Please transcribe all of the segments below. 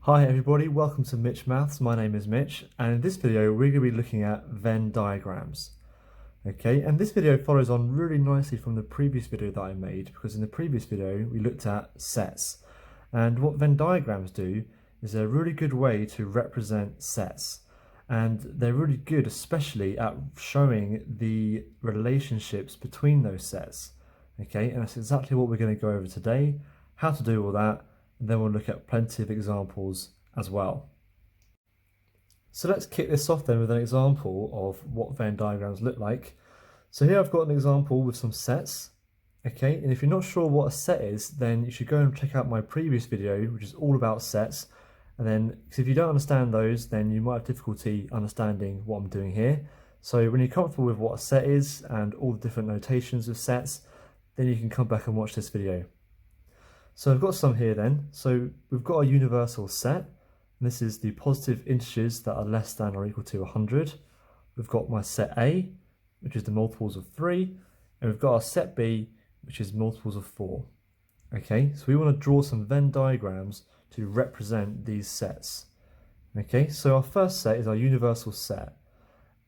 Hi everybody, welcome to Mitch Maths. My name is Mitch, and in this video we're going to be looking at Venn diagrams. Okay, and this video follows on really nicely from the previous video that I made, because in the previous video we looked at sets. And what Venn diagrams do is they're a really good way to represent sets. And they're really good especially at showing the relationships between those sets. Okay, and that's exactly what we're going to go over today, how to do all that. And then we'll look at plenty of examples as well. So let's kick this off then with an example of what Venn diagrams look like. So here I've got an example with some sets. Okay, and if you're not sure what a set is, then you should go and check out my previous video, which is all about sets. And then, because if you don't understand those, then you might have difficulty understanding what I'm doing here. So when you're comfortable with what a set is and all the different notations of sets, then you can come back and watch this video. So I've got some here then. So we've got a universal set, and this is the positive integers that are less than or equal to 100. We've got my set A, which is the multiples of 3, and we've got our set B, which is multiples of 4. Okay, so we want to draw some Venn diagrams to represent these sets. Okay, so our first set is our universal set.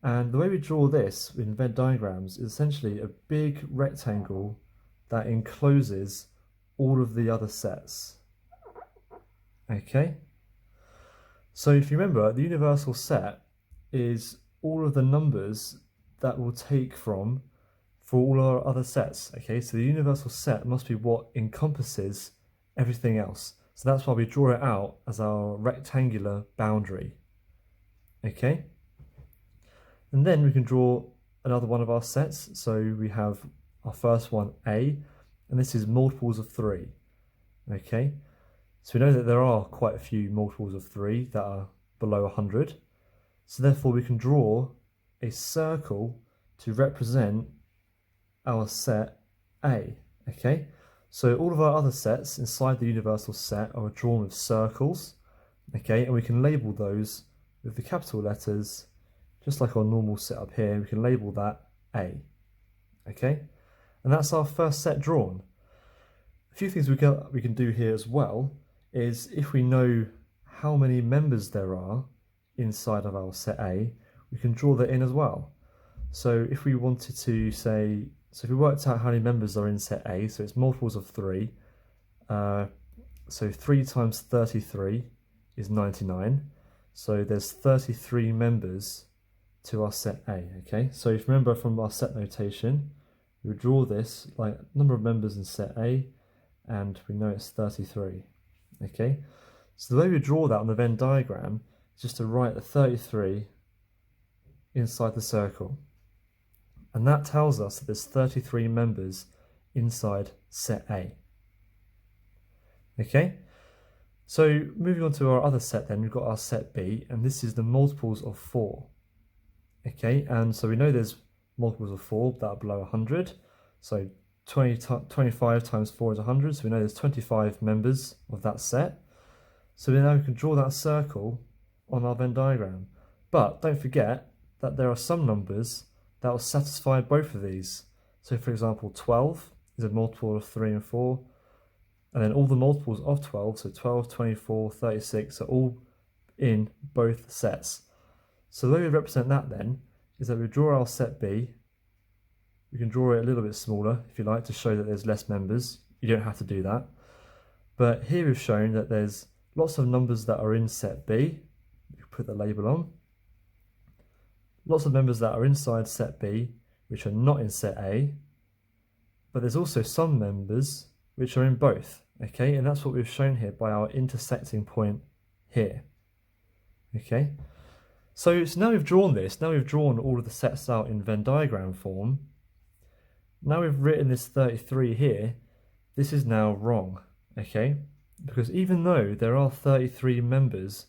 And the way we draw this in Venn diagrams is essentially a big rectangle that encloses all of the other sets. Okay, so if you remember, the universal set is all of the numbers that we'll take from for all our other sets. Okay, so the universal set must be what encompasses everything else. So that's why we draw it out as our rectangular boundary. Okay, and then we can draw another one of our sets. So we have our first one, A, and this is multiples of 3. Okay, so we know that there are quite a few multiples of 3 that are below 100. So therefore we can draw a circle to represent our set A. Okay, so all of our other sets inside the universal set are drawn with circles. Okay, and we can label those with the capital letters, just like our normal setup here. We can label that A. Okay, and that's our first set drawn. A few things we can do here as well is, if we know how many members there are inside of our set A, we can draw that in as well. So if we wanted to say, so if we worked out how many members are in set A, so it's multiples of 3, so 3 times 33 is 99. So there's 33 members to our set A. Okay, so if you remember from our set notation, we would draw this like number of members in set A, and we know it's 33. Okay, so the way we draw that on the Venn diagram is just to write the 33 inside the circle, and that tells us that there's 33 members inside set A. Okay, so moving on to our other set then, we've got our set B, and this is the multiples of 4. Okay, and so we know there's multiples of 4 that are below 100. So 25 times 4 is 100, so we know there's 25 members of that set. So now we can draw that circle on our Venn diagram. But don't forget that there are some numbers that will satisfy both of these. So for example, 12 is a multiple of 3 and 4, and then all the multiples of 12, so 12, 24, 36, are all in both sets. So the way we represent that then is that we draw our set B. We can draw it a little bit smaller if you like, to show that there's less members. You don't have to do that. But here we've shown that there's lots of numbers that are in set B. You put the label on. Lots of members that are inside set B, which are not in set A. But there's also some members which are in both. Okay, and that's what we've shown here by our intersecting point here. Okay, so now we've drawn this. Now we've drawn all of the sets out in Venn diagram form. Now we've written this 33 here, this is now wrong, okay? Because even though there are 33 members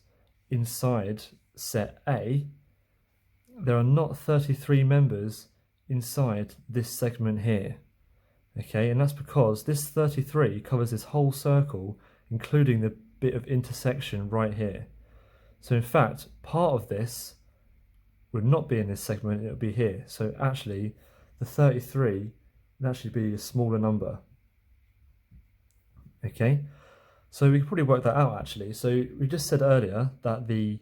inside set A, there are not 33 members inside this segment here, okay? And that's because this 33 covers this whole circle, including the bit of intersection right here. So in fact, part of this would not be in this segment, it would be here. So actually, the 33 would actually be a smaller number. Okay, So we can probably work that out actually. So we just said earlier that the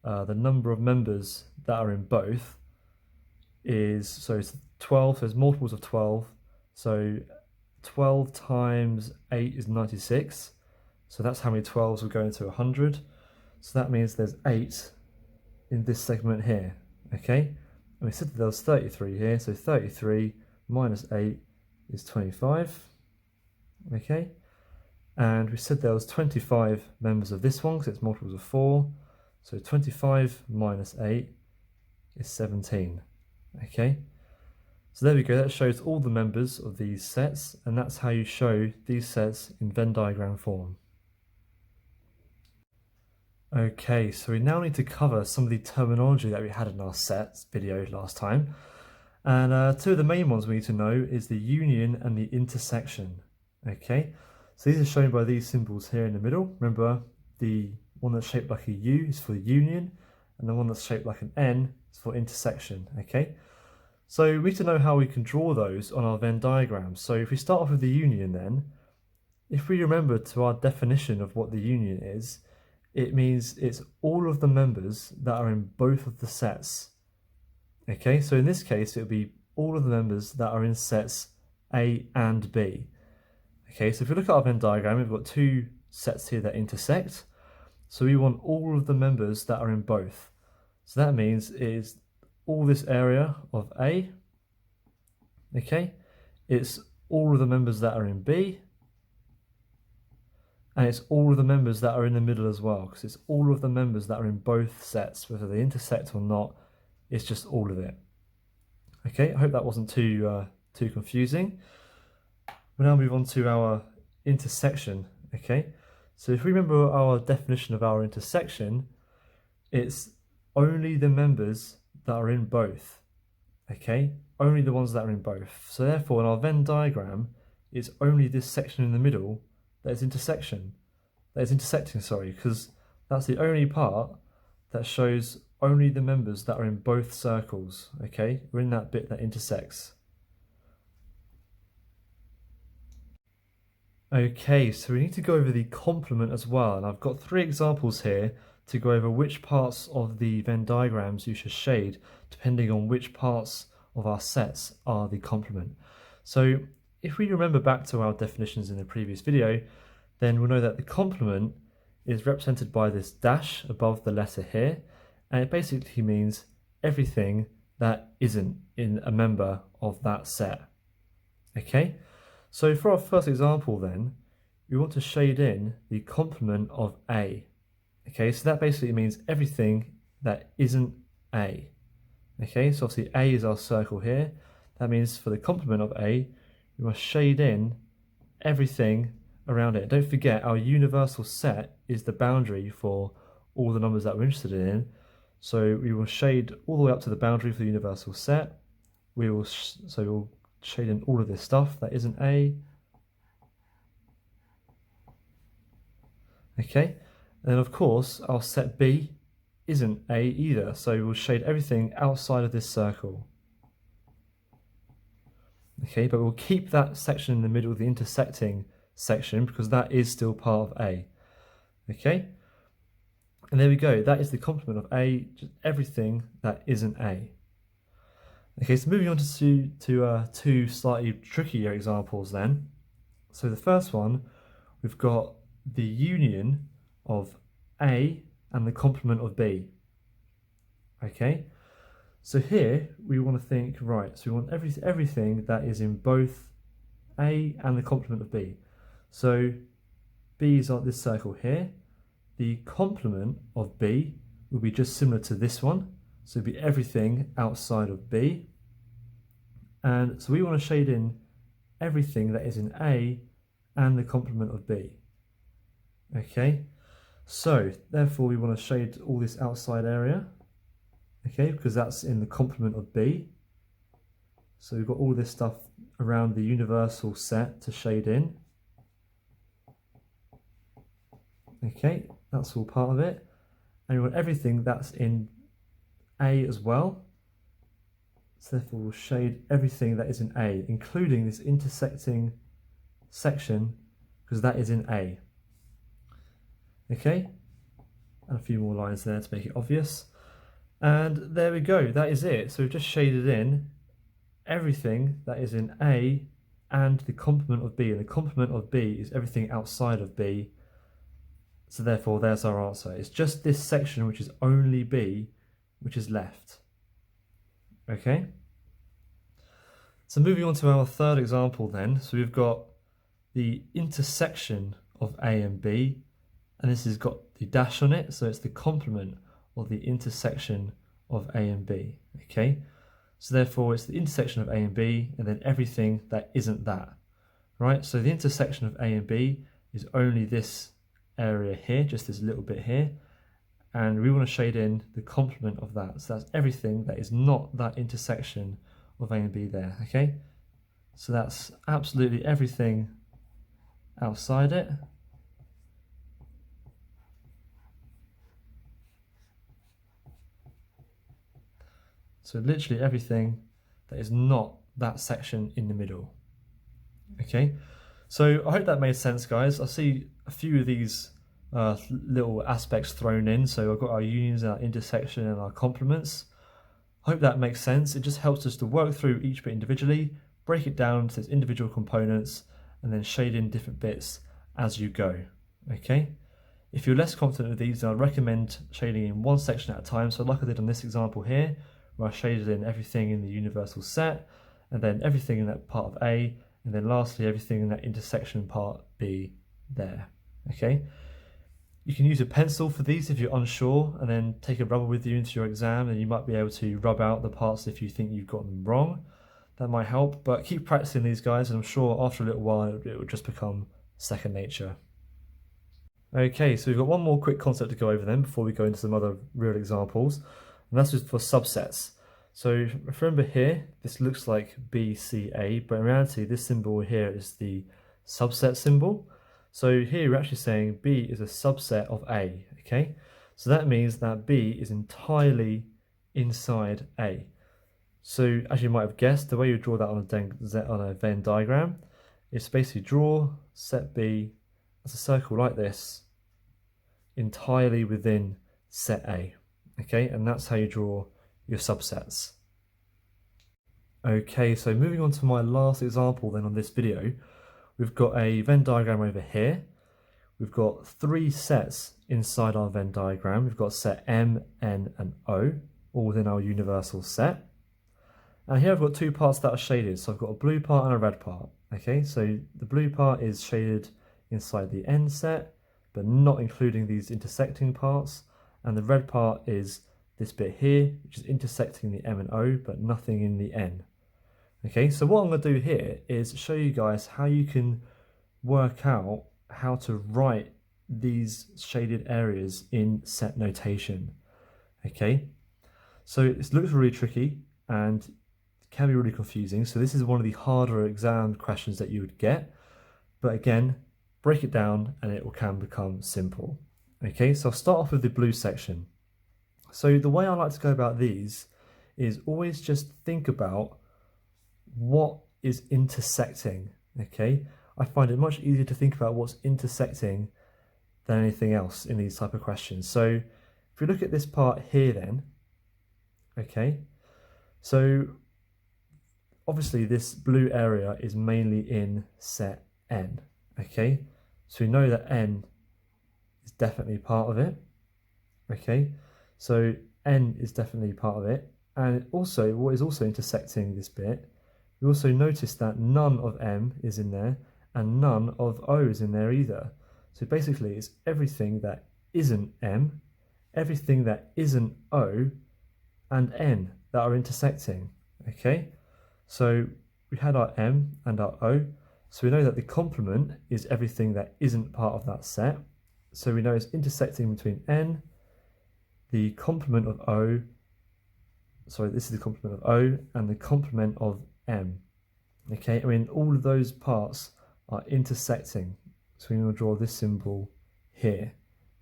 number of members that are in both is, so it's 12, so there's multiples of 12. So 12 times 8 is 96. So that's how many 12s will go into 100. So that means there's 8 in this segment here, okay? And we said that there was 33 here, so 33 minus 8 is 25, okay? And we said there was 25 members of this one, because it's multiples of 4. So 25 minus 8 is 17, okay? So there we go, that shows all the members of these sets, and that's how you show these sets in Venn diagram form. Okay, so we now need to cover some of the terminology that we had in our sets video last time. And two of the main ones we need to know is the union and the intersection. Okay, so these are shown by these symbols here in the middle. Remember, the one that's shaped like a U is for union, and the one that's shaped like an N is for intersection. Okay, so we need to know how we can draw those on our Venn diagram. So if we start off with the union then, if we remember to our definition of what the union is, it means it's all of the members that are in both of the sets. Okay, so in this case, it would be all of the members that are in sets A and B. Okay, so if we look at our Venn diagram, we've got two sets here that intersect. So we want all of the members that are in both. So that means it is all this area of A. Okay, it's all of the members that are in B. And it's all of the members that are in the middle as well, because it's all of the members that are in both sets, whether they intersect or not, it's just all of it. Okay, I hope that wasn't too confusing. We'll now move on to our intersection, okay? So if we remember our definition of our intersection, it's only the members that are in both, okay? Only the ones that are in both. So therefore, in our Venn diagram, it's only this section in the middle that is intersecting, because that's the only part that shows only the members that are in both circles, okay? We're in that bit that intersects. Okay, so we need to go over the complement as well, and I've got 3 examples here to go over which parts of the Venn diagrams you should shade, depending on which parts of our sets are the complement. So if we remember back to our definitions in the previous video, then we'll know that the complement is represented by this dash above the letter here, and it basically means everything that isn't in a member of that set. Okay, so for our first example then, we want to shade in the complement of A. Okay, so that basically means everything that isn't A. Okay, so obviously A is our circle here. That means for the complement of A, we must shade in everything around it. Don't forget, our universal set is the boundary for all the numbers that we're interested in. So we will shade all the way up to the boundary for the universal set. We'll shade in all of this stuff that isn't A. Okay, and then of course our set B isn't A either, so we'll shade everything outside of this circle. Okay, but we'll keep that section in the middle, the intersecting section, because that is still part of A. Okay, and there we go, that is the complement of A, just everything that isn't A. Okay, so moving on to two slightly trickier examples then. So the first one, we've got the union of A and the complement of B. Okay, so here we want to think, right, so we want everything that is in both A and the complement of B. So B is on this circle here. The complement of B will be just similar to this one. So it'll be everything outside of B. And so we want to shade in everything that is in A and the complement of B. Okay, so therefore we want to shade all this outside area, okay, because that's in the complement of B. So we've got all this stuff around the universal set to shade in. Okay, that's all part of it. And we want everything that's in A as well. So therefore we'll shade everything that is in A, including this intersecting section, because that is in A. Okay, and a few more lines there to make it obvious. And there we go, that is it. So we've just shaded in everything that is in A and the complement of B, and the complement of B is everything outside of B. So therefore there's our answer. It's just this section which is only B which is left. Okay, so moving on to our third example then. So we've got the intersection of A and B, and this has got the dash on it, so it's the complement of the intersection of A and B. Okay, so therefore it's the intersection of A and B and then everything that isn't that, right? So the intersection of A and B is only this area here, just this little bit here, and we want to shade in the complement of that. So that's everything that is not that intersection of A and B there. Okay, so that's absolutely everything outside it. So literally everything that is not that section in the middle. Okay, so I hope that made sense, guys. I see a few of these little aspects thrown in. So I've got our unions, our intersection, and our complements. Hope that makes sense. It just helps us to work through each bit individually, break it down to its individual components, and then shade in different bits as you go. Okay, if you're less confident with these, then I'd recommend shading in one section at a time. So like I did on this example here, where I shaded in everything in the universal set, and then everything in that part of A, and then lastly everything in that intersection part B there. Okay, you can use a pencil for these if you're unsure, and then take a rubber with you into your exam, and you might be able to rub out the parts if you think you've got them wrong. That might help, but keep practicing these, guys, and I'm sure after a little while it will just become second nature. Okay, so we've got one more quick concept to go over then before we go into some other real examples, and that's just for subsets. So remember here, this looks like BCA, but in reality this symbol here is the subset symbol. So here we're actually saying B is a subset of A, okay? So that means that B is entirely inside A. So as you might have guessed, the way you draw that on a Venn diagram is basically draw set B as a circle like this, entirely within set A, okay? And that's how you draw your subsets. Okay, so moving on to my last example then on this video, we've got a Venn diagram over here. We've got three sets inside our Venn diagram. We've got set M, N, and O, all within our universal set. And here I've got two parts that are shaded. So I've got a blue part and a red part. Okay, so the blue part is shaded inside the N set, but not including these intersecting parts. And the red part is this bit here, which is intersecting the M and O, but nothing in the N. Okay, so what I'm going to do here is show you guys how you can work out how to write these shaded areas in set notation. Okay, so it looks really tricky and can be really confusing. So this is one of the harder exam questions that you would get, but again, break it down and it can become simple. Okay, so I'll start off with the blue section. So the way I like to go about these is always just think about what is intersecting. Okay, I find it much easier to think about what's intersecting than anything else in these type of questions. So if you look at this part here then, okay, so obviously this blue area is mainly in set N, okay, so we know that N is definitely part of it, okay, so N is definitely part of it, and also what is also intersecting this bit, we also notice that none of M is in there and none of O is in there either. So basically it's everything that isn't M, everything that isn't O, and N that are intersecting, okay? So we had our M and our O, so we know that the complement is everything that isn't part of that set. So we know it's intersecting between N, the complement of O, sorry, this is the complement of O, and the complement of M. Okay, I mean, all of those parts are intersecting. So we're going to draw this symbol here.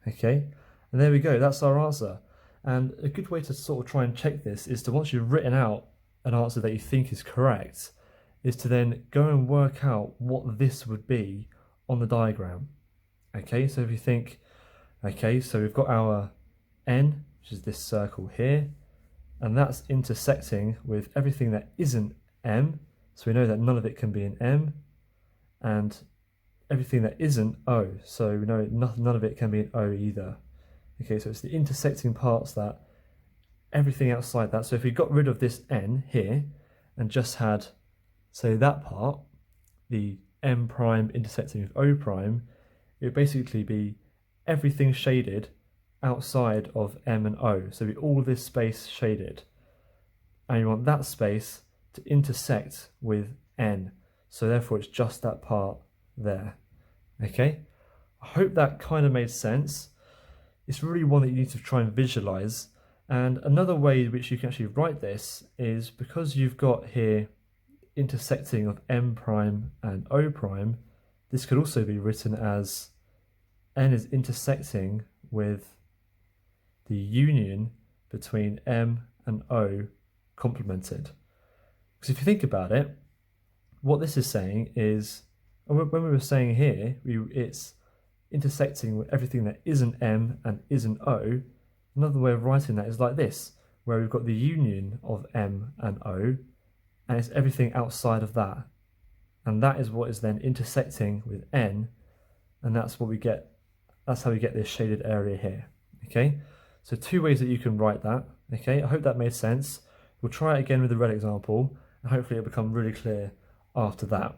Okay, and there we go, that's our answer. And a good way to sort of try and check this is to, once you've written out an answer that you think is correct, is to then go and work out what this would be on the diagram. Okay, so if you think, Okay, so we've got our n, which is this circle here, and that's intersecting with everything that isn't m, so we know that none of it can be an m, and everything that isn't o, so we know none of it can be an o either. Okay, so it's the intersecting parts that everything outside that. So if we got rid of this n here and just had, say, that part, the m prime intersecting with o prime, it would basically be everything shaded outside of m and o. So all this space shaded. And you want that space to intersect with n. So therefore it's just that part there. Okay? I hope that kind of made sense. It's really one that you need to try and visualize. And another way which you can actually write this is because you've got here intersecting of m prime and o prime, this could also be written as n is intersecting with the union between m and o complemented. Because if you think about it, what this is saying is, when we were saying here, it's intersecting with everything that isn't m and isn't o. Another way of writing that is like this, where we've got the union of m and o, and it's everything outside of that. And that is what is then intersecting with n, and that's what we get. That's how we get this shaded area here. Okay, so two ways that you can write that. Okay, I hope that made sense. We'll try it again with the red example, and hopefully it'll become really clear after that.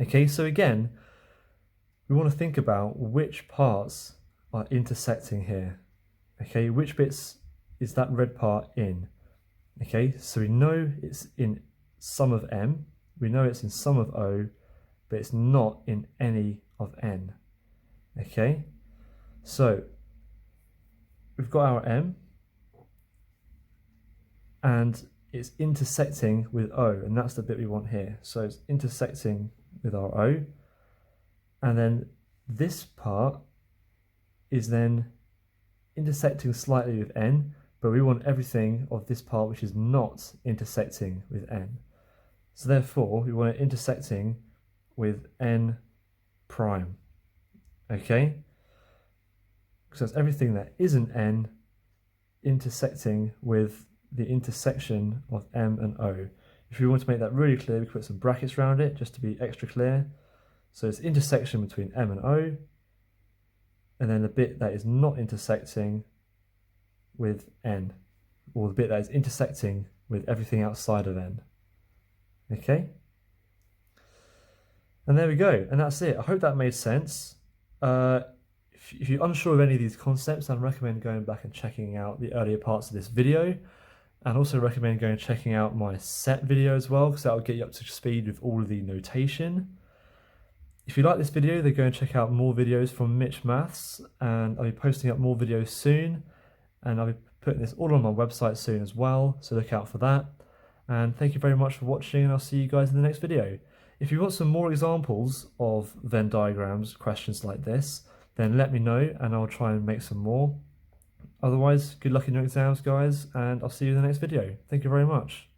Okay, so again, we want to think about which parts are intersecting here. Okay, which bits is that red part in? Okay, so we know it's in some of m, we know it's in some of o, but it's not in any of n. Okay, so we've got our m, and it's intersecting with o, and that's the bit we want here. So it's intersecting with our o, and then this part is then intersecting slightly with n, but we want everything of this part which is not intersecting with n. So therefore we want it intersecting with n prime. Okay, so that's everything that isn't n intersecting with the intersection of m and o. If we want to make that really clear, we can put some brackets around it just to be extra clear. So it's intersection between m and o, and then the bit that is not intersecting with n, or the bit that is intersecting with everything outside of n. Okay? And there we go, and that's it. I hope that made sense. If you're unsure of any of these concepts, I'd recommend going back and checking out the earlier parts of this video, and also recommend going and checking out my set video as well, because that will get you up to speed with all of the notation. If you like this video, then go and check out more videos from Mitch Maths, and I'll be posting up more videos soon, and I'll be putting this all on my website soon as well, so look out for that. And thank you very much for watching, and I'll see you guys in the next video. If you want some more examples of Venn diagrams, questions like this, then let me know and I'll try and make some more. Otherwise, good luck in your exams, guys, and I'll see you in the next video. Thank you very much.